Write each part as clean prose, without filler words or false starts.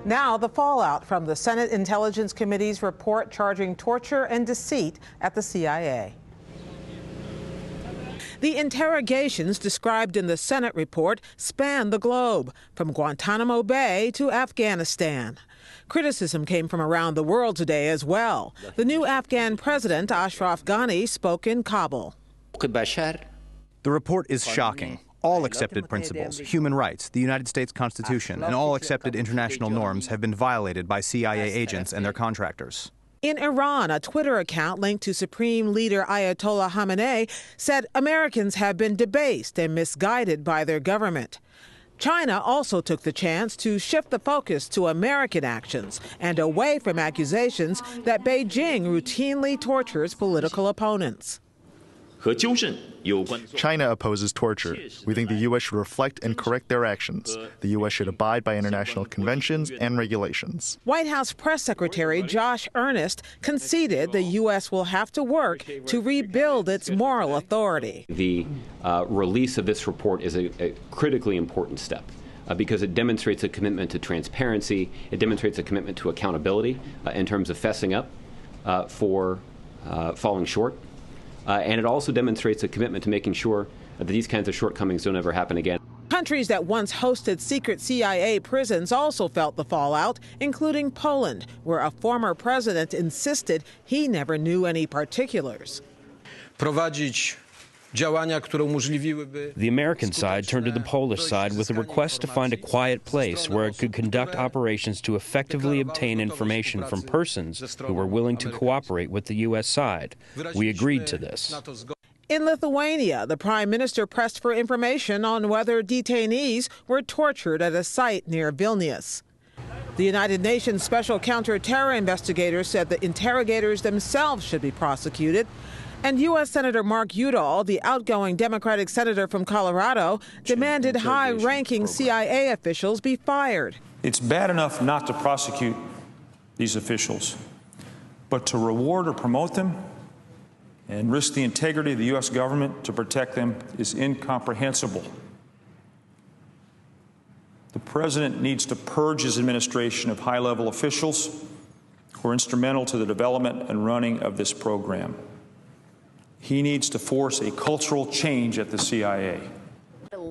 Now the fallout from the Senate Intelligence Committee's report charging torture and deceit at the CIA. The interrogations described in the Senate report span the globe, from Guantanamo Bay to Afghanistan. Criticism came from around the world today as well. The new Afghan president, Ashraf Ghani, spoke in Kabul. The report is shocking. All accepted principles, human rights, the United States Constitution, and all accepted international norms have been violated by CIA agents and their contractors. In Iran, a Twitter account linked to Supreme Leader Ayatollah Khamenei said Americans have been debased and misguided by their government. China also took the chance to shift the focus to American actions and away from accusations that Beijing routinely tortures political opponents. China opposes torture. We think the U.S. should reflect and correct their actions. The U.S. should abide by international conventions and regulations. White House Press Secretary Josh Earnest conceded the U.S. will have to work to rebuild its moral authority. The release of this report is a critically important step because it demonstrates a commitment to transparency. It demonstrates a commitment to accountability in terms of fessing up for falling short. And it also demonstrates a commitment to making sure that these kinds of shortcomings don't ever happen again. Countries that once hosted secret CIA prisons also felt the fallout, including Poland, where a former president insisted he never knew any particulars. The American side turned to the Polish side with a request to find a quiet place where it could conduct operations to effectively obtain information from persons who were willing to cooperate with the U.S. side. We agreed to this. In Lithuania, the prime minister pressed for information on whether detainees were tortured at a site near Vilnius. The United Nations Special Counter-Terror Investigator said the interrogators themselves should be prosecuted. And U.S. Senator Mark Udall, the outgoing Democratic senator from Colorado, demanded high-ranking CIA officials be fired. It's bad enough not to prosecute these officials, but to reward or promote them and risk the integrity of the U.S. government to protect them is incomprehensible. The president needs to purge his administration of high-level officials who are instrumental to the development and running of this program. He needs to force a cultural change at the CIA.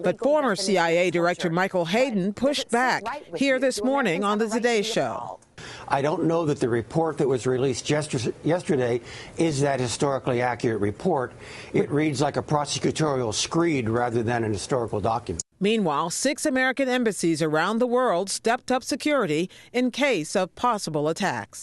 But former CIA Director Michael Hayden pushed back here this morning on the Today Show. I don't know that the report that was released yesterday is that historically accurate report. It reads like a prosecutorial screed rather than an historical document. Meanwhile, 6 American embassies around the world stepped up security in case of possible attacks.